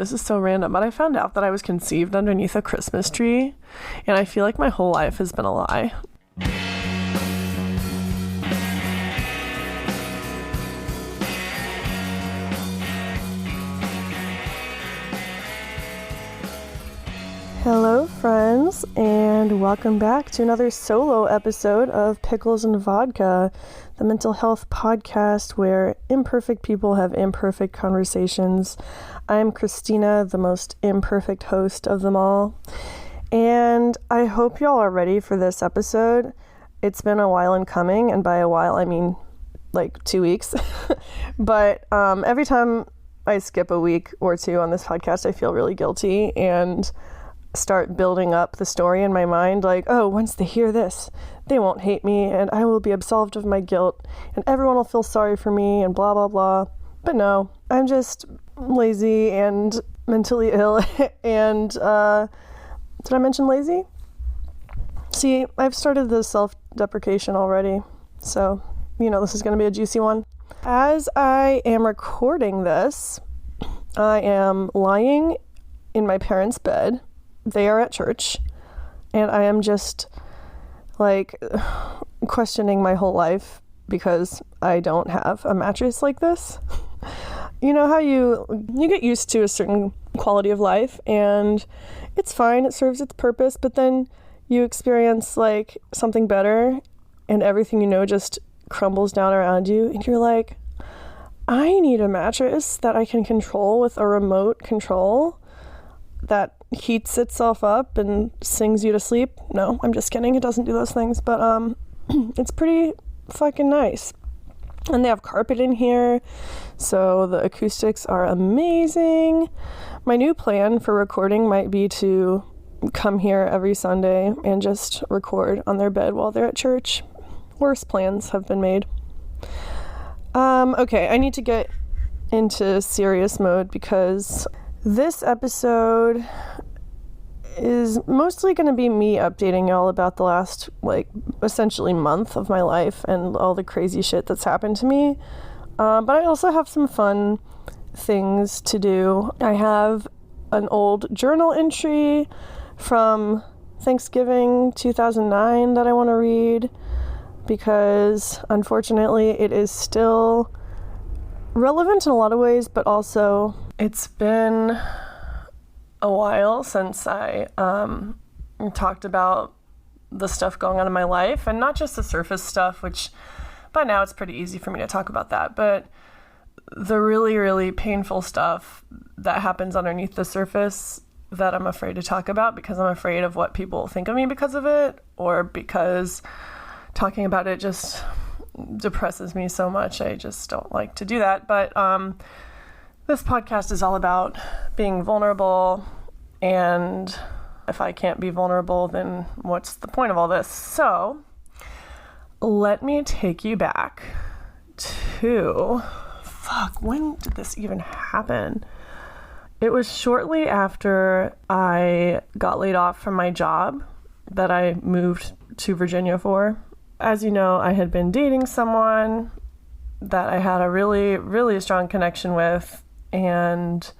This is so random, but I found out that I was conceived underneath a Christmas tree, and I feel like my whole life has been a lie. Hello, friends, and welcome back to another solo episode of Pickles and Vodka, the mental health podcast where imperfect people have imperfect conversations. I'm Christina, the most imperfect host of them all, and I hope y'all are ready for this episode. It's been a while in coming, and by a while I mean like 2 weeks, but every time I skip a week or two on this podcast, I feel really guilty and start building up the story in my mind, like, oh, once they hear this, they won't hate me, and I will be absolved of my guilt, and everyone will feel sorry for me, and blah, blah, blah. But no, I'm just lazy and mentally ill, and, did I mention lazy? See, I've started the self-deprecation already, so, this is going to be a juicy one. As I am recording this, I am lying in my parents' bed. They are at church, and I am just like questioning my whole life because I don't have a mattress like this. You know how you get used to a certain quality of life and it's fine, it serves its purpose, but then you experience like something better and everything just crumbles down around you, and you're like, I need a mattress that I can control with a remote control that heats itself up and sings you to sleep. No, I'm just kidding. It doesn't do those things, but it's pretty fucking nice. And they have carpet in here, so the acoustics are amazing. My new plan for recording might be to come here every Sunday and just record on their bed while they're at church. Worse plans have been made. Okay, I need to get into serious mode because this episode is mostly going to be me updating y'all about the last, essentially month of my life and all the crazy shit that's happened to me. But I also have some fun things to do. I have an old journal entry from Thanksgiving 2009 that I want to read because, unfortunately, it is still relevant in a lot of ways, but also it's been a while since I talked about the stuff going on in my life, and not just the surface stuff, which by now it's pretty easy for me to talk about that, but the really, really painful stuff that happens underneath the surface that I'm afraid to talk about because I'm afraid of what people think of me because of it, or because talking about it just depresses me so much. I just don't like to do that. But this podcast is all about being vulnerable, and if I can't be vulnerable, then what's the point of all this? So let me take you back to, when did this even happen? It was shortly after I got laid off from my job that I moved to Virginia for. As you know, I had been dating someone that I had a really, really strong connection with and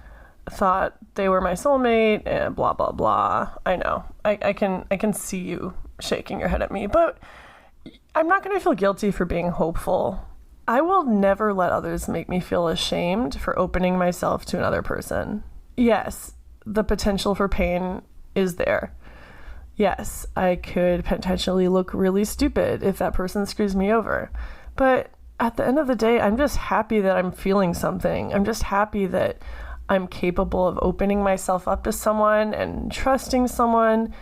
thought they were my soulmate and blah, blah, blah. I know. I can see you shaking your head at me, but I'm not going to feel guilty for being hopeful. I will never let others make me feel ashamed for opening myself to another person. Yes, the potential for pain is there. Yes, I could potentially look really stupid if that person screws me over. But at the end of the day, I'm just happy that I'm feeling something. I'm just happy that I'm capable of opening myself up to someone and trusting someone.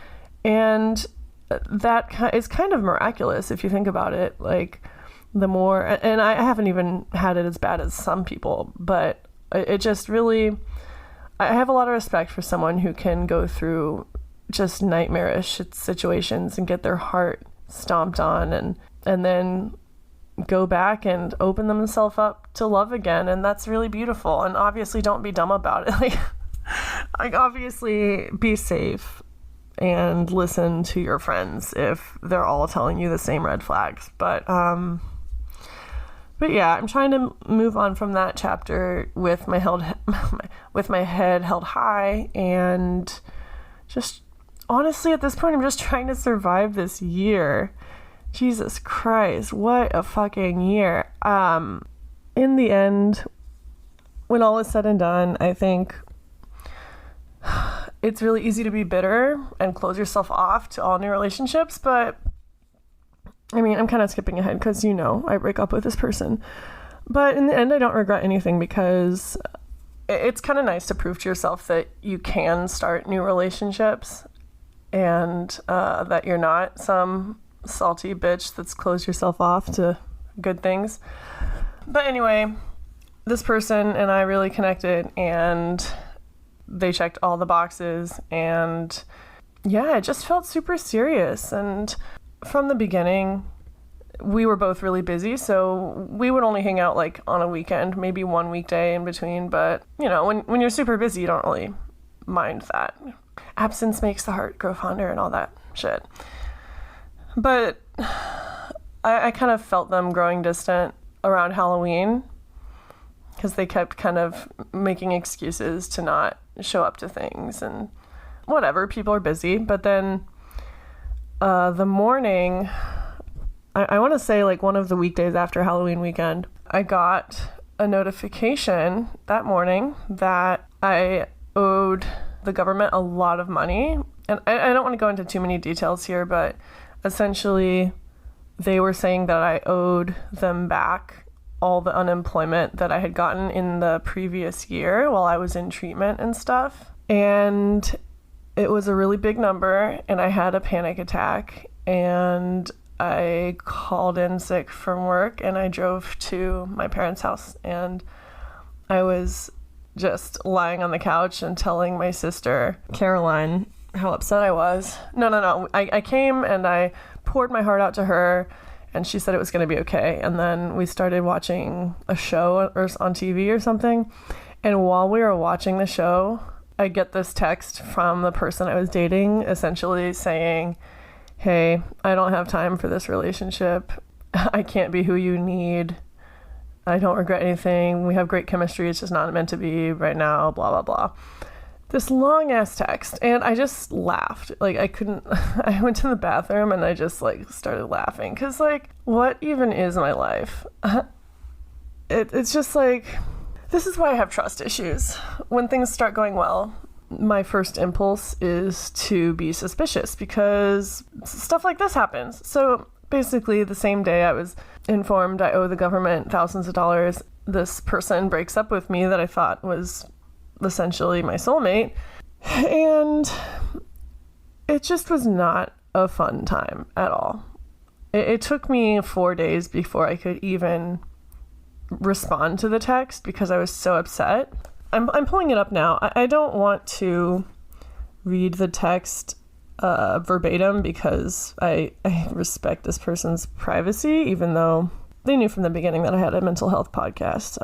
And that is kind of miraculous if you think about it. Like, the more, and I haven't even had it as bad as some people, but it just really, I have a lot of respect for someone who can go through just nightmarish situations and get their heart stomped on and then go back and open themselves up to love again. And that's really beautiful. And obviously don't be dumb about it. Like obviously be safe and listen to your friends if they're all telling you the same red flags. But But yeah, I'm trying to move on from that chapter with my head held high, and just honestly at this point I'm just trying to survive this year. Jesus Christ, what a fucking year. In the end, when all is said and done, I think it's really easy to be bitter and close yourself off to all new relationships, but I mean, I'm kind of skipping ahead because, I break up with this person. But in the end, I don't regret anything because it's kind of nice to prove to yourself that you can start new relationships and that you're not some salty bitch that's closed yourself off to good things. But anyway, this person and I really connected, and they checked all the boxes, and yeah, it just felt super serious. And from the beginning, we were both really busy, so we would only hang out like on a weekend, maybe one weekday in between. But when you're super busy, you don't really mind that. Absence makes the heart grow fonder and all that shit. But I kind of felt them growing distant around Halloween because they kept kind of making excuses to not show up to things, and whatever, people are busy. But then the morning, I want to say like one of the weekdays after Halloween weekend, I got a notification that morning that I owed the government a lot of money. And I don't want to go into too many details here, but essentially they were saying that I owed them back all the unemployment that I had gotten in the previous year while I was in treatment and stuff. And it was a really big number, and I had a panic attack, and I called in sick from work, and I drove to my parents' house, and I was just lying on the couch and telling my sister, Caroline, how upset I was. No. I came and I poured my heart out to her, and she said it was going to be okay. And then we started watching a show on TV or something. And while we were watching the show, I get this text from the person I was dating, essentially saying, hey, I don't have time for this relationship. I can't be who you need. I don't regret anything. We have great chemistry. It's just not meant to be right now, blah, blah, blah. This long ass text. And I just laughed. Like, I went to the bathroom and I just like started laughing. Cause like, what even is my life? It's just like, this is why I have trust issues. When things start going well, my first impulse is to be suspicious because stuff like this happens. So basically the same day I was informed I owe the government thousands of dollars, this person breaks up with me that I thought was essentially my soulmate. And it just was not a fun time at all. It took me 4 days before I could even respond to the text because I was so upset. I'm pulling it up now. I don't want to read the text verbatim because I respect this person's privacy, even though they knew from the beginning that I had a mental health podcast.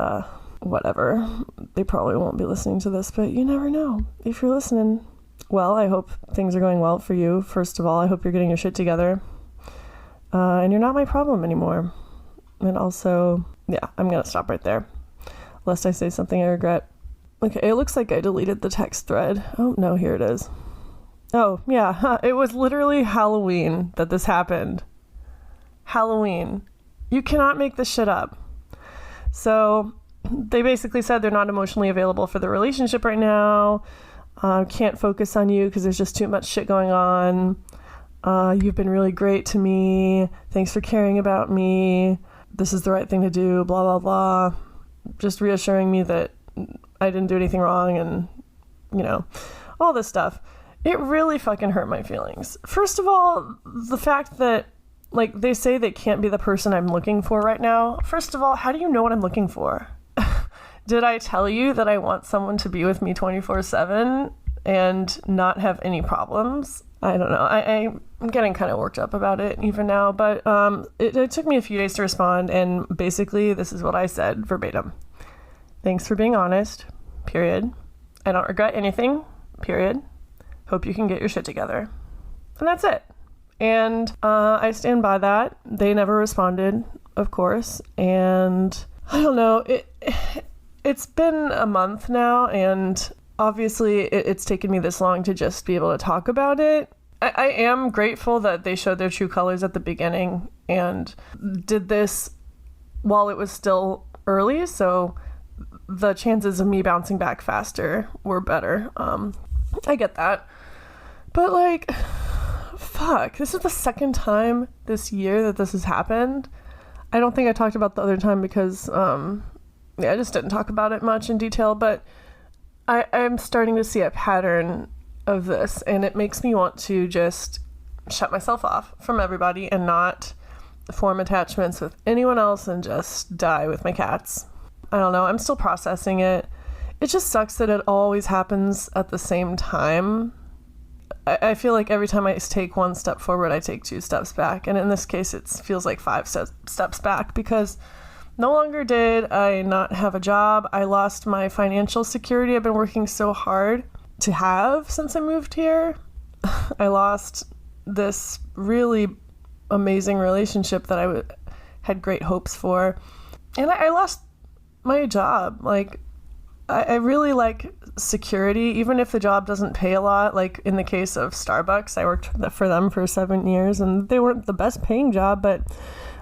Whatever. They probably won't be listening to this, but you never know. If you're listening, well, I hope things are going well for you. First of all, I hope you're getting your shit together. And you're not my problem anymore. And also, yeah, I'm going to stop right there, lest I say something I regret. Okay, it looks like I deleted the text thread. Oh, no, here it is. Oh, yeah, it was literally Halloween that this happened. Halloween. You cannot make this shit up. So they basically said they're not emotionally available for the relationship right now. Can't focus on you because there's just too much shit going on. You've been really great to me. Thanks for caring about me. This is the right thing to do, blah, blah, blah. Just reassuring me that I didn't do anything wrong and, all this stuff. It really fucking hurt my feelings. First of all, the fact that, they say they can't be the person I'm looking for right now. First of all, how do you know what I'm looking for? Did I tell you that I want someone to be with me 24/7 and not have any problems? I don't know. I'm getting kind of worked up about it even now, but it took me a few days to respond, and basically this is what I said verbatim. Thanks for being honest, period. I don't regret anything, period. Hope you can get your shit together. And that's it. And I stand by that. They never responded. of course. And I don't know, it's been a month now, and obviously it's taken me this long to just be able to talk about it. I am grateful that they showed their true colors at the beginning and did this while it was still early, so the chances of me bouncing back faster were better. I get that. But like, fuck, this is the second time this year that this has happened. I don't think I talked about the other time because, I just didn't talk about it much in detail, but I'm starting to see a pattern of this, and it makes me want to just shut myself off from everybody and not form attachments with anyone else and just die with my cats. I don't know, I'm still processing it. It just sucks that it always happens at the same time. I feel like every time I take one step forward, I take 2 steps back. And in this case, it feels like 5 steps back, because no longer did I not have a job. I lost my financial security I've been working so hard to have since I moved here. I lost this really amazing relationship that I had great hopes for. And I lost my job. Like, I really like security, even if the job doesn't pay a lot. Like in the case of Starbucks, I worked for them for 7 years, and they weren't the best paying job, but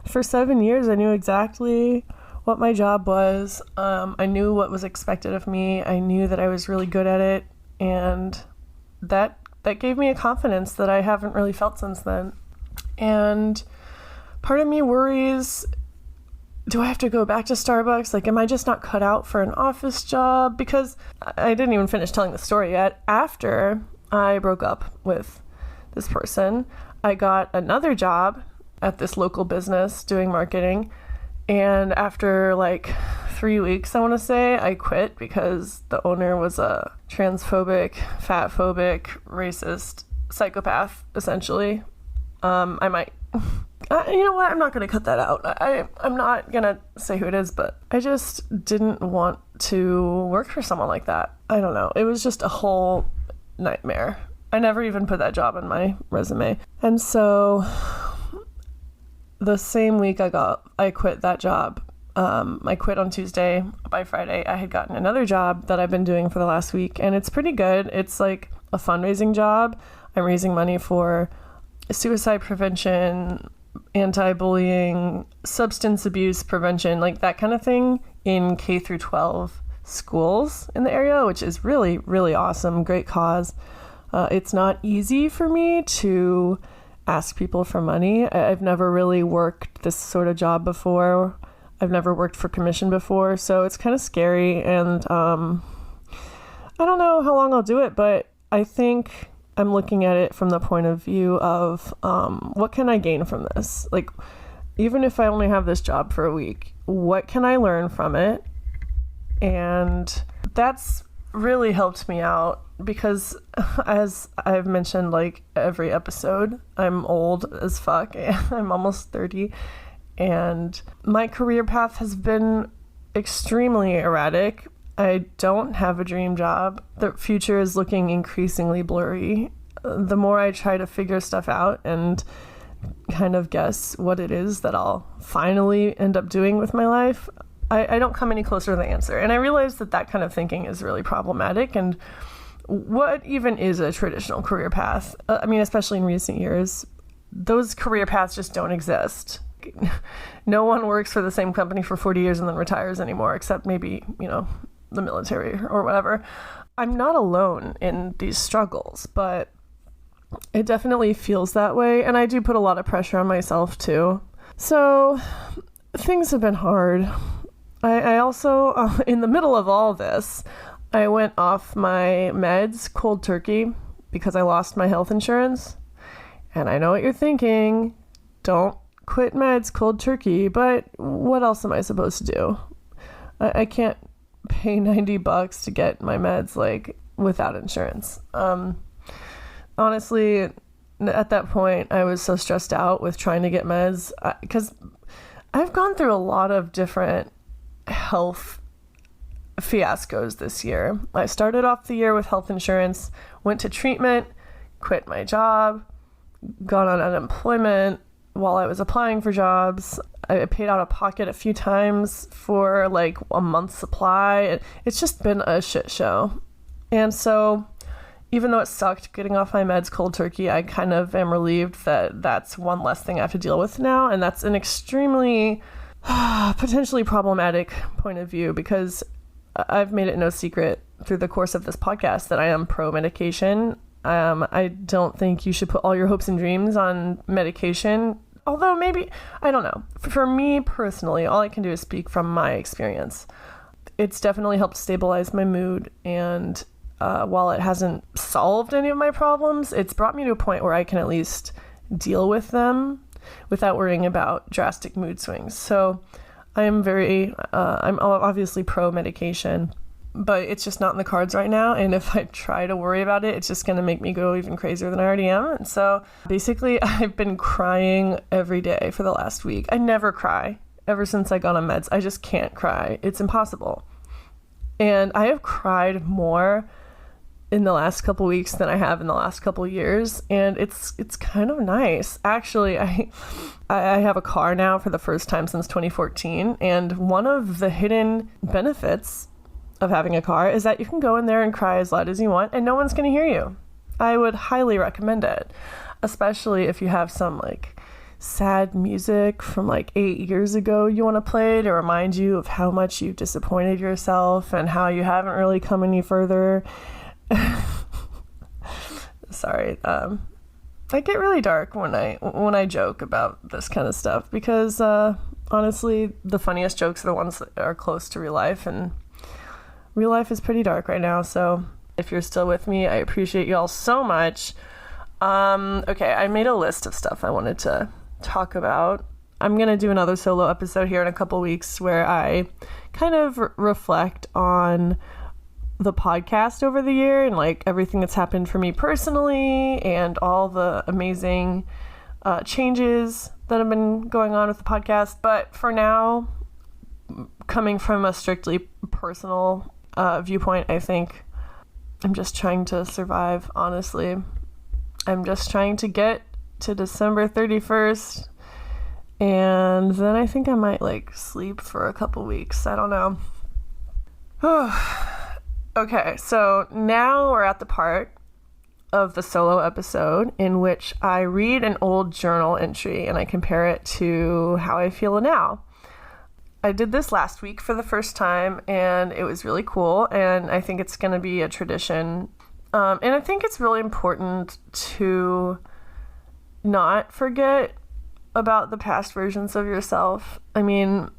for 7 years I knew exactly what my job was. I knew what was expected of me. I knew that I was really good at it, and that gave me a confidence that I haven't really felt since then. And part of me worries, do I have to go back to Starbucks? Like, am I just not cut out for an office job? Because I didn't even finish telling the story yet. After I broke up with this person, I got another job at this local business doing marketing. And after like 3 weeks, I want to say, I quit because the owner was a transphobic, fatphobic, racist psychopath, essentially. I might... you know what? I'm not going to cut that out. I'm not going to say who it is, but I just didn't want to work for someone like that. I don't know. It was just a whole nightmare. I never even put that job on my resume. And so the same week I quit that job. I quit on Tuesday. By Friday, I had gotten another job that I've been doing for the last week, and it's pretty good. It's like a fundraising job. I'm raising money for suicide prevention, anti-bullying, substance abuse prevention, like that kind of thing in K through 12 schools in the area, which is really, really awesome. Great cause. It's not easy for me to ask people for money. I've never really worked this sort of job before. I've never worked for commission before, so it's kind of scary, and I don't know how long I'll do it, but I think I'm looking at it from the point of view of what can I gain from this? Like, even if I only have this job for a week, what can I learn from it? And that's really helped me out because, as I've mentioned, like every episode, I'm old as fuck. I'm almost 30, and my career path has been extremely erratic. I don't have a dream job. The future is looking increasingly blurry. The more I try to figure stuff out and kind of guess what it is that I'll finally end up doing with my life, I don't come any closer to the answer. And I realize that kind of thinking is really problematic. And what even is a traditional career path? I mean, especially in recent years, those career paths just don't exist. No one works for the same company for 40 years and then retires anymore, except maybe, the military or whatever. I'm not alone in these struggles, but it definitely feels that way. And I do put a lot of pressure on myself too. So things have been hard. I also, in the middle of all this, I went off my meds cold turkey because I lost my health insurance. And I know what you're thinking. Don't quit meds cold turkey, but what else am I supposed to do? I can't pay $90 to get my meds like without insurance. Honestly, at that point I was so stressed out with trying to get meds because I've gone through a lot of different health fiascos this year. I started off the year with health insurance, went to treatment, quit my job, got on unemployment, while I was applying for jobs. I paid out of pocket a few times for like a month's supply. It's just been a shit show. And so even though it sucked getting off my meds cold turkey, I kind of am relieved that that's one less thing I have to deal with now. And that's an extremely potentially problematic point of view, because I've made it no secret through the course of this podcast that I am pro-medication. I don't think you should put all your hopes and dreams on medication. Although maybe, I don't know. For me personally, all I can do is speak from my experience. It's definitely helped stabilize my mood, and while it hasn't solved any of my problems, it's brought me to a point where I can at least deal with them without worrying about drastic mood swings. So I'm obviously pro-medication, but it's just not in the cards right now. And if I try to worry about it, it's just going to make me go even crazier than I already am. And so basically I've been crying every day for the last week. I never cry ever since I got on meds. I just can't cry. It's impossible. And I have cried more in the last couple weeks than I have in the last couple years, and it's kind of nice. Actually, I have a car now for the first time since 2014, and one of the hidden benefits of having a car is that you can go in there and cry as loud as you want, and no one's going to hear you. I would highly recommend it, especially if you have some like sad music from like 8 years ago you want to play to remind you of how much you've disappointed yourself and how you haven't really come any further. Sorry, I get really dark when I joke about this kind of stuff, because honestly the funniest jokes are the ones that are close to real life, and real life is pretty dark right now. So if you're still with me, I appreciate y'all so much. Okay, I made a list of stuff I wanted to talk about. I'm gonna do another solo episode here in a couple weeks where I kind of reflect on the podcast over the year and like everything that's happened for me personally and all the amazing changes that have been going on with the podcast. But for now, coming from a strictly personal viewpoint, I think I'm just trying to survive, honestly. I'm just trying to get to December 31st, and then I think I might like sleep for a couple weeks. I don't know. Okay, so now we're at the part of the solo episode in which I read an old journal entry and I compare it to how I feel now. I did this last week for the first time, and it was really cool, and I think it's going to be a tradition. And I think it's really important to not forget about the past versions of yourself. I mean,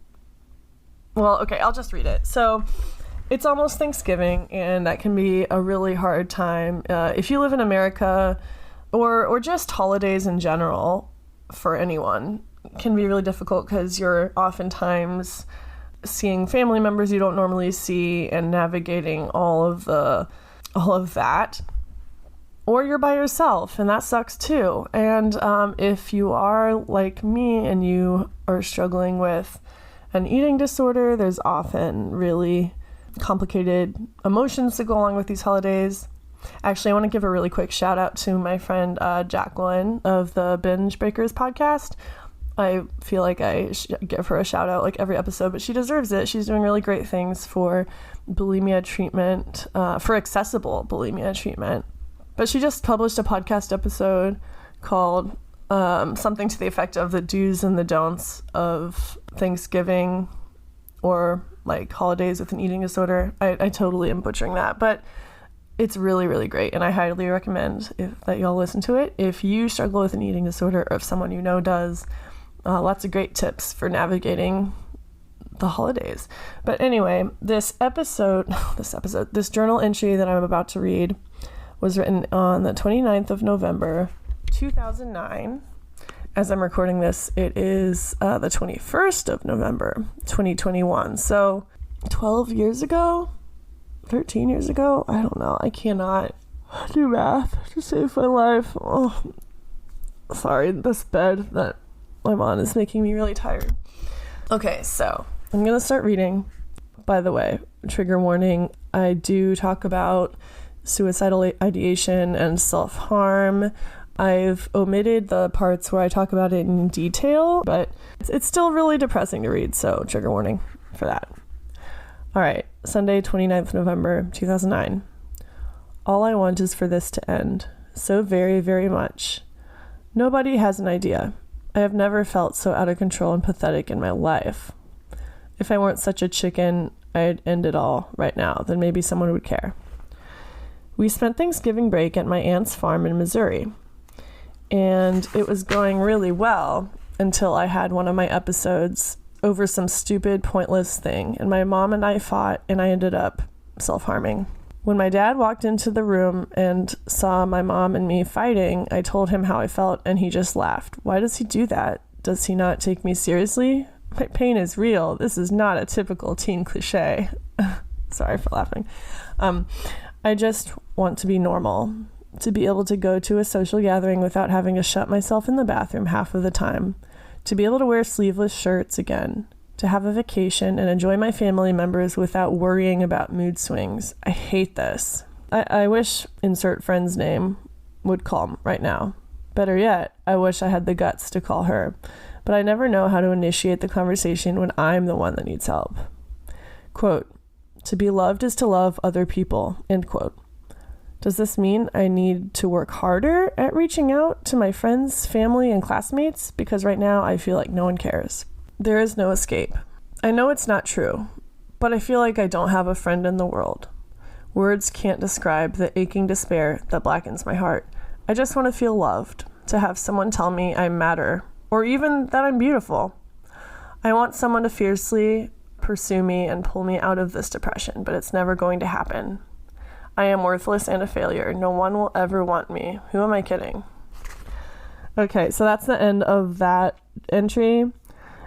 well, okay, I'll just read it. So it's almost Thanksgiving, and that can be a really hard time. If you live in America, or just holidays in general for anyone, can be really difficult because you're oftentimes seeing family members you don't normally see and navigating all of that. Or you're by yourself, and that sucks too. And if you are like me and you are struggling with an eating disorder, there's often really complicated emotions to go along with these holidays. Actually, I want to give a really quick shout out to my friend Jacqueline of the Binge Breakers podcast. I feel like I give her a shout out like every episode, but she deserves it. She's doing really great things for bulimia treatment, for accessible bulimia treatment. But she just published a podcast episode called something to the effect of the do's and the don'ts of Thanksgiving or like holidays with an eating disorder. I totally am butchering that, but it's really, really great, and I highly recommend that y'all listen to it. If you struggle with an eating disorder, or if someone you know does, lots of great tips for navigating the holidays. But anyway, this journal entry that I'm about to read was written on the 29th of November, 2009. As I'm recording this, it is the 21st of November, 2021. So 12 years ago, 13 years ago, I don't know. I cannot do math to save my life. Oh, sorry, this bed that I'm on is making me really tired. Okay, so I'm going to start reading. By the way, trigger warning, I do talk about suicidal ideation and self-harm. I've omitted the parts where I talk about it in detail, but it's still really depressing to read, so trigger warning for that. All right, Sunday, 29th November, 2009. All I want is for this to end, so very, very much. Nobody has an idea. I have never felt so out of control and pathetic in my life. If I weren't such a chicken, I'd end it all right now, then maybe someone would care. We spent Thanksgiving break at my aunt's farm in Missouri, and it was going really well until I had one of my episodes over some stupid, pointless thing, and my mom and I fought, and I ended up self-harming. When my dad walked into the room and saw my mom and me fighting, I told him how I felt, and he just laughed. Why does he do that? Does he not take me seriously? My pain is real. This is not a typical teen cliche. Sorry for laughing. I just want to be normal, to be able to go to a social gathering without having to shut myself in the bathroom half of the time, to be able to wear sleeveless shirts again, to have a vacation and enjoy my family members without worrying about mood swings. I hate this. I wish insert friend's name would call right now. Better yet, I wish I had the guts to call her, but I never know how to initiate the conversation when I'm the one that needs help. Quote, to be loved is to love other people, end quote. Does this mean I need to work harder at reaching out to my friends, family, and classmates? Because right now I feel like no one cares. There is no escape. I know it's not true, but I feel like I don't have a friend in the world. Words can't describe the aching despair that blackens my heart. I just want to feel loved, to have someone tell me I matter, or even that I'm beautiful. I want someone to fiercely pursue me and pull me out of this depression, but it's never going to happen. I am worthless and a failure. No one will ever want me. Who am I kidding? Okay, so that's the end of that entry.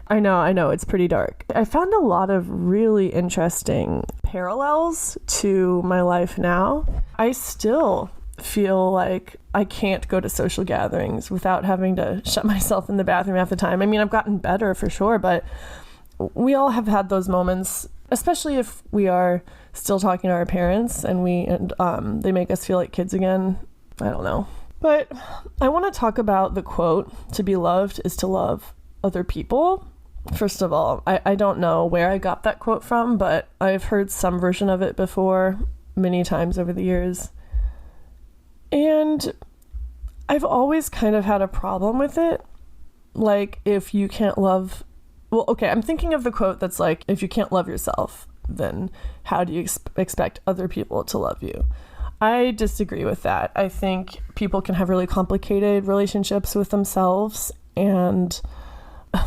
I know, it's pretty dark. I found a lot of really interesting parallels to my life now. I still feel like I can't go to social gatherings without having to shut myself in the bathroom half the time. I mean, I've gotten better for sure, but we all have had those moments, especially if we are still talking to our parents and they make us feel like kids again. I don't know. But I want to talk about the quote, to be loved is to love other people. First of all, I don't know where I got that quote from, but I've heard some version of it before many times over the years. And I've always kind of had a problem with it. Like, if you can't love... Well, okay, I'm thinking of the quote that's like, if you can't love yourself, then how do you expect other people to love you? I disagree with that. I think people can have really complicated relationships with themselves, and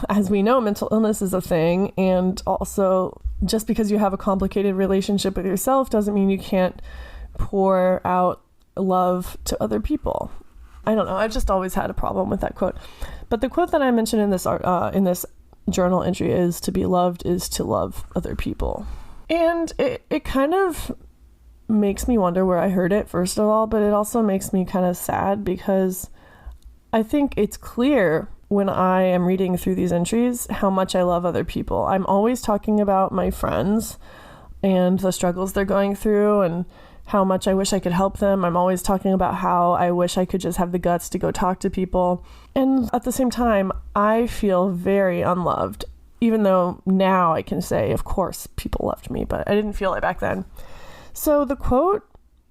as we know, mental illness is a thing, and also just because you have a complicated relationship with yourself doesn't mean you can't pour out love to other people. I don't know. I've just always had a problem with that quote. But the quote that I mentioned in this journal entry is, to be loved is to love other people. And it kind of makes me wonder where I heard it, first of all, but it also makes me kind of sad because I think it's clear when I am reading through these entries how much I love other people. I'm always talking about my friends and the struggles they're going through and how much I wish I could help them. I'm always talking about how I wish I could just have the guts to go talk to people. And at the same time, I feel very unloved, even though now I can say, of course, people loved me, but I didn't feel it back then. So the quote,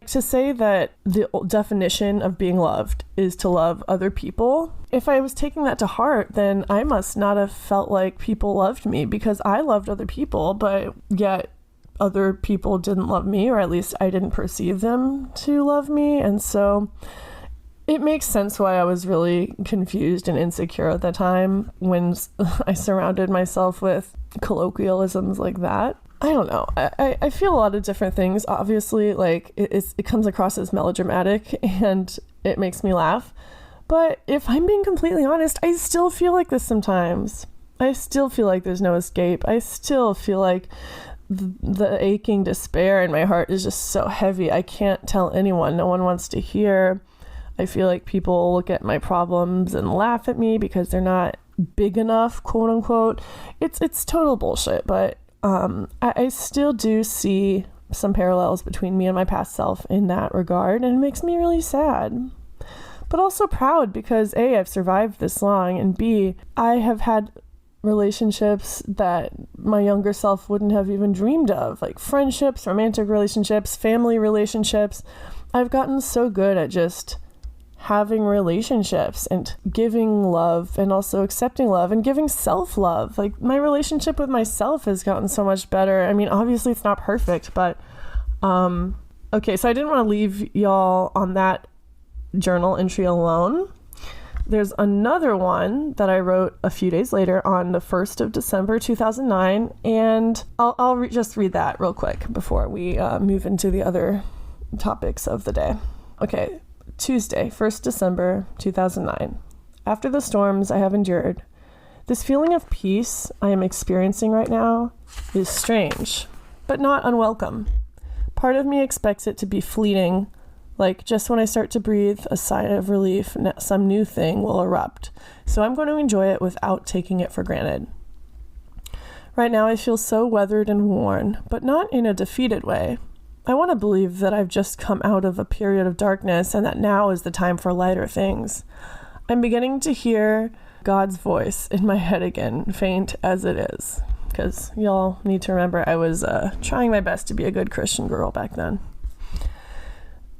to say that the definition of being loved is to love other people, if I was taking that to heart, then I must not have felt like people loved me, because I loved other people, but yet other people didn't love me, or at least I didn't perceive them to love me. And so it makes sense why I was really confused and insecure at the time when I surrounded myself with colloquialisms like that. I don't know. I feel a lot of different things. Obviously, like it comes across as melodramatic and it makes me laugh. But if I'm being completely honest, I still feel like this sometimes. I still feel like there's no escape. I still feel like the aching despair in my heart is just so heavy. I can't tell anyone. No one wants to hear. I feel like people look at my problems and laugh at me because they're not big enough, quote unquote. It's total bullshit, but I still do see some parallels between me and my past self in that regard, and it makes me really sad. but also proud because A, I've survived this long, and B, I have had relationships that my younger self wouldn't have even dreamed of, like friendships, romantic relationships, family relationships. I've gotten so good at just having relationships and giving love and also accepting love and giving self-love. Like, my relationship with myself has gotten so much better. I mean, obviously it's not perfect, but okay, so I didn't want to leave y'all on that journal entry alone. There's another one that I wrote a few days later on the 1st of December 2009, and I'll just read that real quick before we move into the other topics of the day. Okay, Tuesday, 1st December 2009. After the storms I have endured, this feeling of peace I am experiencing right now is strange, but not unwelcome. Part of me expects it to be fleeting, like just when I start to breathe a sigh of relief, some new thing will erupt. So I'm going to enjoy it without taking it for granted. Right now I feel so weathered and worn, but not in a defeated way. I want to believe that I've just come out of a period of darkness and that now is the time for lighter things. I'm beginning to hear God's voice in my head again, faint as it is. Because y'all need to remember I was trying my best to be a good Christian girl back then.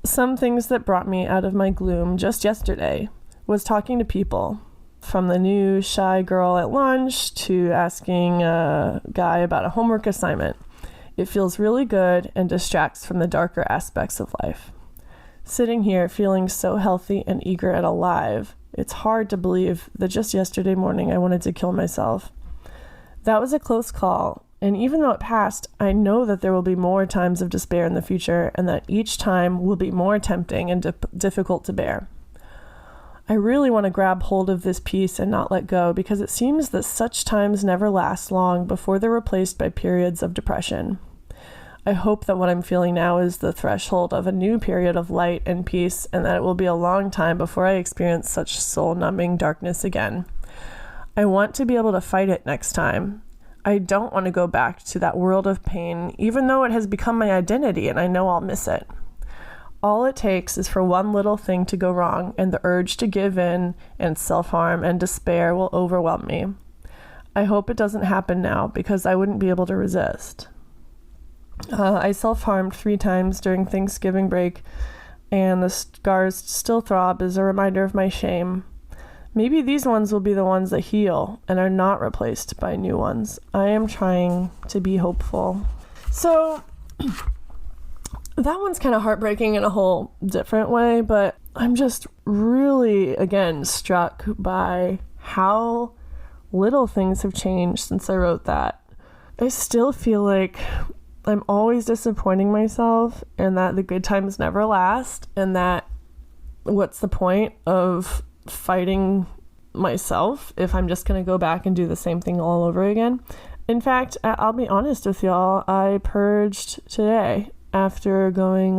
Some things that brought me out of my gloom just yesterday was talking to people, from the new shy girl at lunch to asking a guy about a homework assignment. It feels really good and distracts from the darker aspects of life. Sitting here feeling so healthy and eager and alive, it's hard to believe that just yesterday morning I wanted to kill myself. That was a close call, and even though it passed, I know that there will be more times of despair in the future and that each time will be more tempting and difficult to bear. I really want to grab hold of this peace and not let go because it seems that such times never last long before they're replaced by periods of depression. I hope that what I'm feeling now is the threshold of a new period of light and peace, and that it will be a long time before I experience such soul-numbing darkness again. I want to be able to fight it next time. I don't want to go back to that world of pain, even though it has become my identity and I know I'll miss it. All it takes is for one little thing to go wrong, and the urge to give in and self-harm and despair will overwhelm me. I hope it doesn't happen now because I wouldn't be able to resist. I self-harmed 3 times during Thanksgiving break, and the scars still throb as a reminder of my shame. Maybe these ones will be the ones that heal and are not replaced by new ones. I am trying to be hopeful. So that one's kind of heartbreaking in a whole different way, but I'm just really, again, struck by how little things have changed since I wrote that. I still feel like I'm always disappointing myself and that the good times never last, and that what's the point of fighting myself if I'm just going to go back and do the same thing all over again. In fact, I'll be honest with y'all, I purged today after going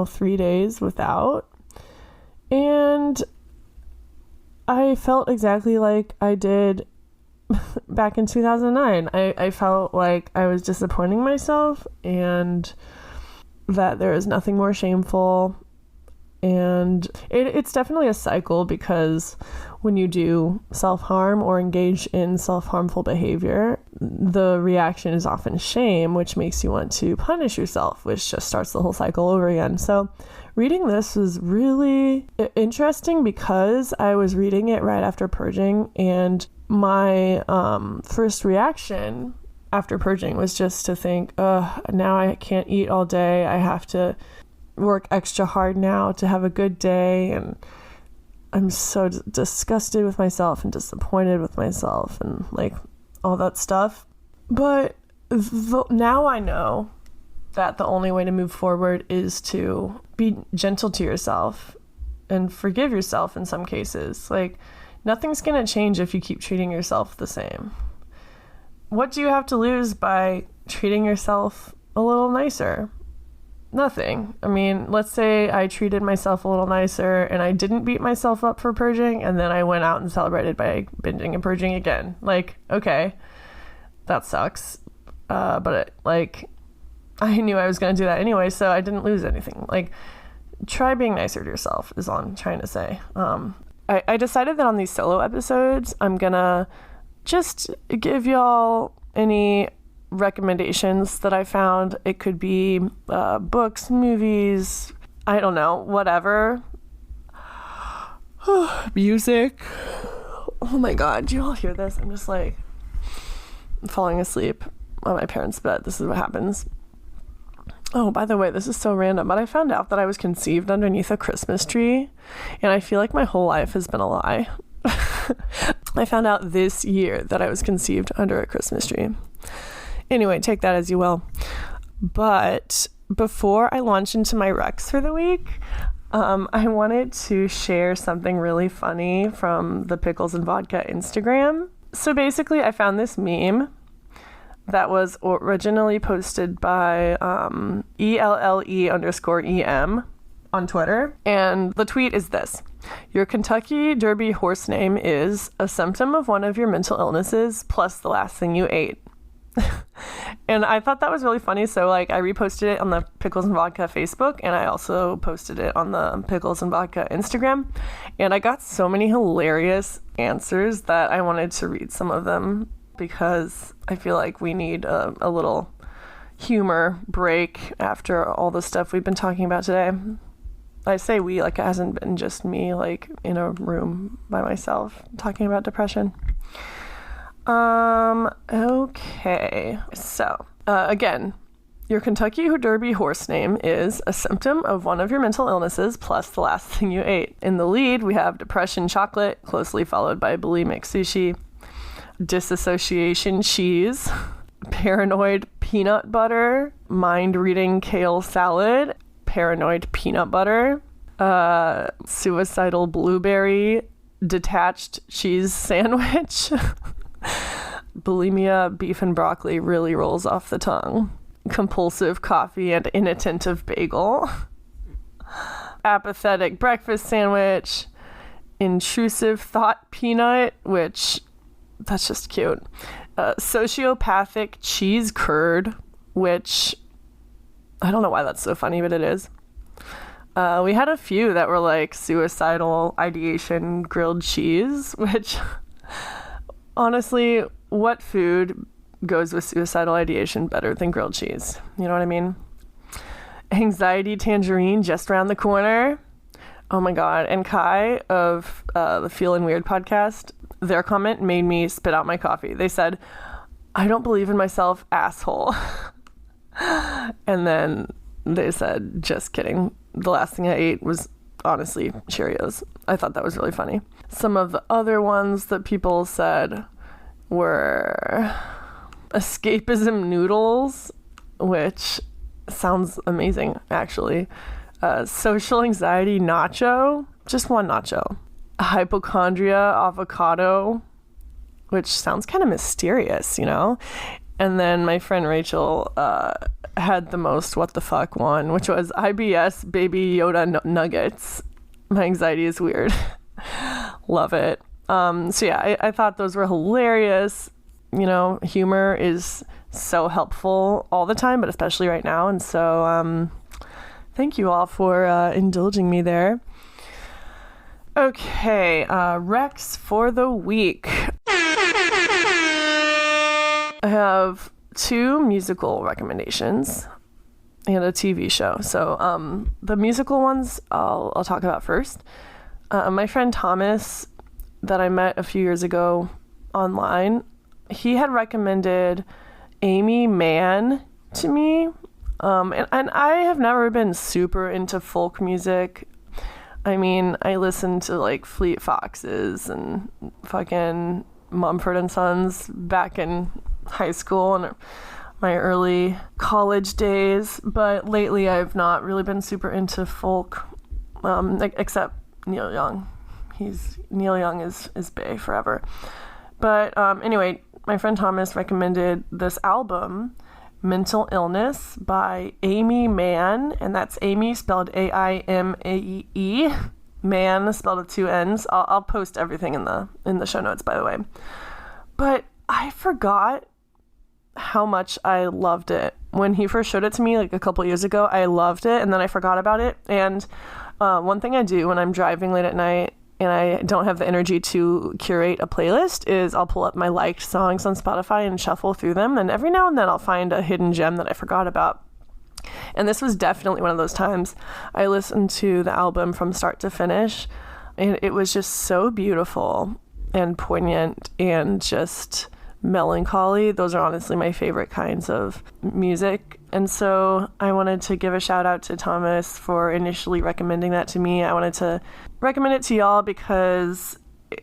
3 days without, and I felt exactly like I did back in 2009. I felt like I was disappointing myself and that there is nothing more shameful. And it's definitely a cycle, because when you do self-harm or engage in self-harmful behavior, the reaction is often shame, which makes you want to punish yourself, which just starts the whole cycle over again. So reading this was really interesting because I was reading it right after purging, and my first reaction after purging was just to think, now I can't eat all day. I have to work extra hard now to have a good day, and I'm so disgusted with myself and disappointed with myself and all that stuff. But now I know that the only way to move forward is to be gentle to yourself and forgive yourself in some cases. Nothing's gonna change if you keep treating yourself the same. What do you have to lose by treating yourself a little nicer? Nothing. I mean, let's say I treated myself a little nicer and I didn't beat myself up for purging, and then I went out and celebrated by binging and purging again. Okay, that sucks. But I knew I was going to do that anyway, so I didn't lose anything. try being nicer to yourself is all I'm trying to say. I decided that on these solo episodes, I'm gonna just give y'all any recommendations that I found. It could be books, movies, I don't know, whatever. Music. Oh my god, do you all hear this? I'm just like falling asleep on my parents' bed. This is what happens. Oh, by the way, this is so random, but I found out that I was conceived underneath a Christmas tree, and I feel like my whole life has been a lie. I found out this year that I was conceived under a Christmas tree. Anyway, take that as you will. But before I launch into my recs for the week, I wanted to share something really funny from the Pickles and Vodka Instagram. So basically, I found this meme that was originally posted by ELLE_EM on Twitter. And the tweet is this: your Kentucky Derby horse name is a symptom of one of your mental illnesses plus the last thing you ate. And I thought that was really funny, so like I reposted it on the Pickles and Vodka Facebook, and I also posted it on the Pickles and Vodka Instagram, and I got so many hilarious answers that I wanted to read some of them because I feel like we need a little humor break after all the stuff we've been talking about today. I say we like it hasn't been just me like in a room by myself talking about depression. Okay. So, again, your Kentucky Derby horse name is a symptom of one of your mental illnesses plus the last thing you ate. In the lead, we have depression chocolate, closely followed by bulimic sushi, Disassociation Cheese, paranoid peanut butter, mind-reading kale salad, paranoid peanut butter, suicidal blueberry, detached cheese sandwich, bulimia beef and broccoli really rolls off the tongue, compulsive coffee and inattentive bagel, apathetic breakfast sandwich, intrusive thought peanut, which that's just cute, sociopathic cheese curd, which I don't know why that's so funny, but it is. We had a few that were like suicidal ideation grilled cheese, which honestly, what food goes with suicidal ideation better than grilled cheese? You know what I mean? Anxiety tangerine just around the corner. Oh my god. And Kai of the Feelin' Weird podcast, their comment made me spit out my coffee. They said, "I don't believe in myself, asshole." And then they said, "Just kidding. The last thing I ate was honestly Cheerios." I thought that was really funny. Some of the other ones that people said were escapism noodles, which sounds amazing, actually. Social anxiety nacho, just one nacho. Hypochondria avocado, which sounds kind of mysterious, you know? And then my friend Rachel had the most what the fuck one, which was IBS baby Yoda nuggets. My anxiety is weird. Love it. So yeah, I thought those were hilarious. You know, humor is so helpful all the time, but especially right now. And so thank you all for indulging me there. Okay, Recs for the week. I have 2 musical recommendations and a TV show. So the musical ones I'll talk about first. My friend Thomas that I met a few years ago online, he had recommended Aimee Mann to me. And I have never been super into folk music. I mean, I listened to like Fleet Foxes and fucking Mumford & Sons back in high school and my early college days, but lately I've not really been super into folk, except Neil Young. Neil Young is bae forever. But anyway, my friend Thomas recommended this album, Mental Illness by Aimee Mann, and that's Aimee spelled A-I-M-A-E, Mann spelled with 2 N's. I'll post everything in the show notes, by the way. But I forgot how much I loved it. When he first showed it to me like a couple years ago, I loved it, and then I forgot about it. And one thing I do when I'm driving late at night and I don't have the energy to curate a playlist is I'll pull up my liked songs on Spotify and shuffle through them. And every now and then I'll find a hidden gem that I forgot about. And this was definitely one of those times. I listened to the album from start to finish, and it was just so beautiful and poignant and just melancholy. Those are honestly my favorite kinds of music. And so I wanted to give a shout out to Thomas for initially recommending that to me. I wanted to recommend it to y'all because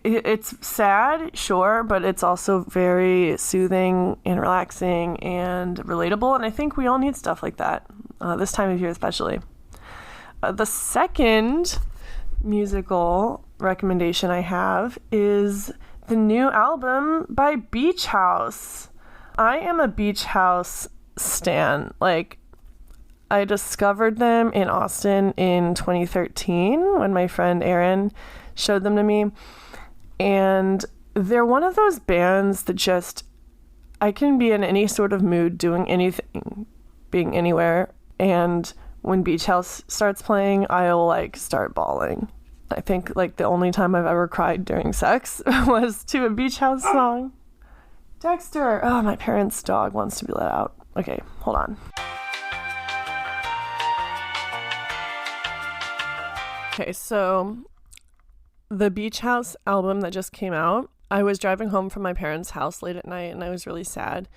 it's sad, sure, but it's also very soothing and relaxing and relatable. And I think we all need stuff like that, this time of year especially. The second musical recommendation I have is the new album by Beach House. I am a Beach House stan. Like, I discovered them in Austin in 2013 when my friend Aaron showed them to me. And they're one of those bands that just, I can be in any sort of mood, doing anything, being anywhere. And when Beach House starts playing, I'll like start bawling. I think like the only time I've ever cried during sex was to a Beach House song. Dexter! Oh, my parents' dog wants to be let out. Okay, hold on. Okay, so the Beach House album that just came out, I was driving home from my parents' house late at night and I was really sad.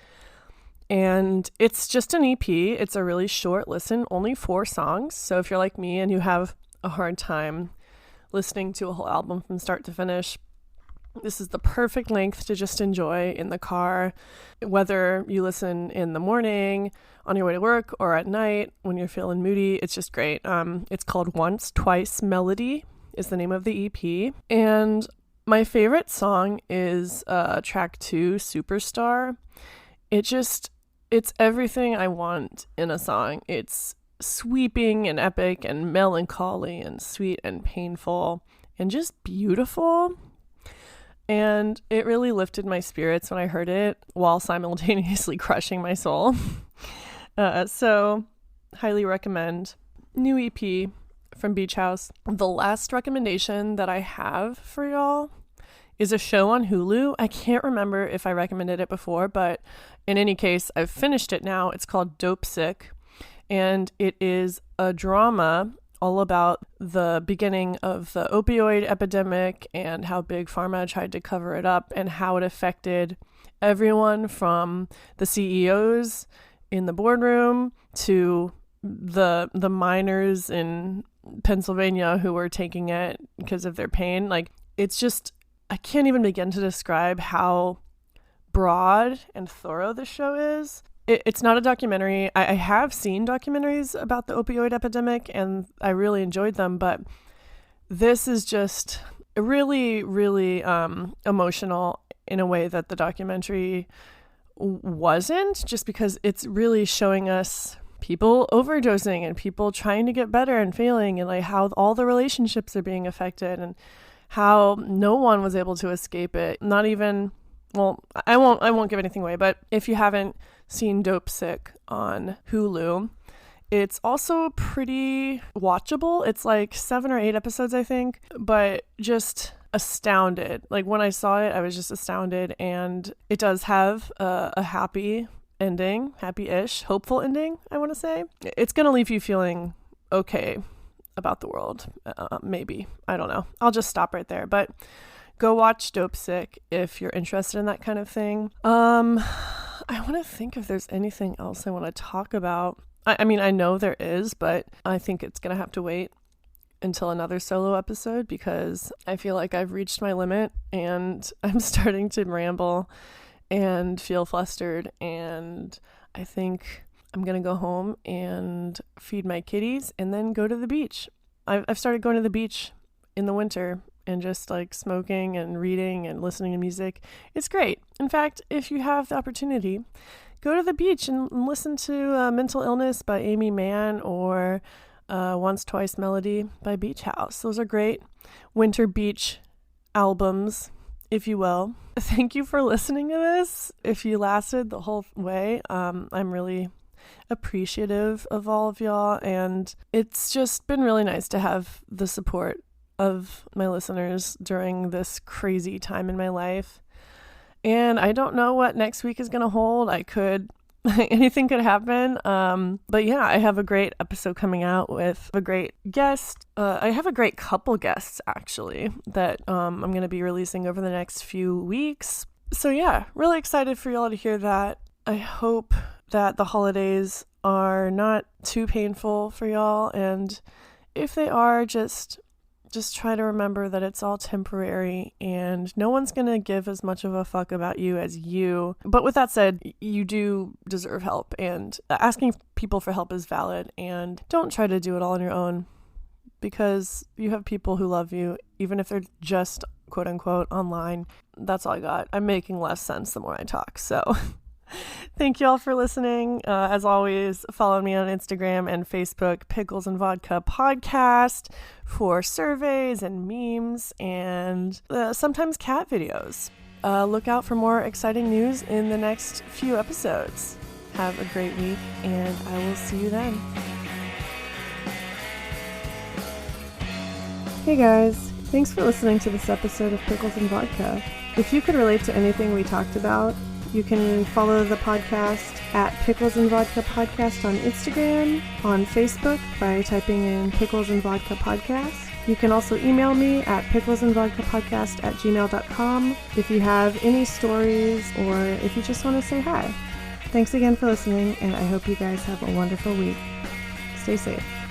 And it's just an EP. It's a really short listen, only 4 songs. So if you're like me and you have a hard time listening to a whole album from start to finish, this is the perfect length to just enjoy in the car, whether you listen in the morning, on your way to work, or at night when you're feeling moody. It's just great. It's called Once, Twice Melody is the name of the EP. And my favorite song is track 2, Superstar. It's everything I want in a song. It's sweeping and epic and melancholy and sweet and painful and just beautiful. And it really lifted my spirits when I heard it while simultaneously crushing my soul. So highly recommend. New EP from Beach House. The last recommendation that I have for y'all is a show on Hulu. I can't remember if I recommended it before, but in any case, I've finished it now. It's called Dopesick, and it is a drama all about the beginning of the opioid epidemic and how Big Pharma tried to cover it up and how it affected everyone from the CEOs in the boardroom to the miners in Pennsylvania who were taking it because of their pain. Like, it's just, I can't even begin to describe how broad and thorough this show is. It's not a documentary. I have seen documentaries about the opioid epidemic and I really enjoyed them, but this is just really, really emotional in a way that the documentary wasn't, just because it's really showing us people overdosing and people trying to get better and failing, and like how all the relationships are being affected and how no one was able to escape it. Not even, well, I won't give anything away, but if you haven't seen Dopesick on Hulu, it's also pretty watchable. It's like 7 or 8 episodes, I think, but just astounded. Like, when I saw it, I was just astounded, and it does have a happy ending, happy-ish, hopeful ending, I want to say. It's going to leave you feeling okay about the world, maybe. I don't know. I'll just stop right there, but go watch Dopesick if you're interested in that kind of thing. I want to think if there's anything else I want to talk about. I mean, I know there is, but I think it's going to have to wait until another solo episode because I feel like I've reached my limit and I'm starting to ramble and feel flustered, and I think I'm going to go home and feed my kitties and then go to the beach. I've started going to the beach in the winter and just like smoking and reading and listening to music. It's great. In fact, if you have the opportunity, go to the beach and listen to Mental Illness by Aimee Mann or Once, Twice Melody by Beach House. Those are great winter beach albums if you will. Thank you for listening to this. If you lasted the whole way, I'm really appreciative of all of y'all, and it's just been really nice to have the support of my listeners during this crazy time in my life. And I don't know what next week is going to hold. Anything could happen. But yeah, I have a great episode coming out with a great guest. I have a great couple guests, actually, that I'm going to be releasing over the next few weeks. So yeah, really excited for y'all to hear that. I hope that the holidays are not too painful for y'all. And if they are, just try to remember that it's all temporary and no one's going to give as much of a fuck about you as you. But with that said, you do deserve help, and asking people for help is valid, and don't try to do it all on your own, because you have people who love you, even if they're just quote unquote online. That's all I got. I'm making less sense the more I talk. So thank you all for listening. As always, follow me on Instagram and Facebook, Pickles and Vodka Podcast, for surveys and memes and sometimes cat videos. Look out for more exciting news in the next few episodes. Have a great week, and I will see you then. Hey guys, thanks for listening to this episode of Pickles and Vodka. If you could relate to anything we talked about, you can follow the podcast at Pickles and Vodka Podcast on Instagram, on Facebook by typing in Pickles and Vodka Podcast. You can also email me at picklesandvodkapodcast@gmail.com if you have any stories or if you just want to say hi. Thanks again for listening, and I hope you guys have a wonderful week. Stay safe.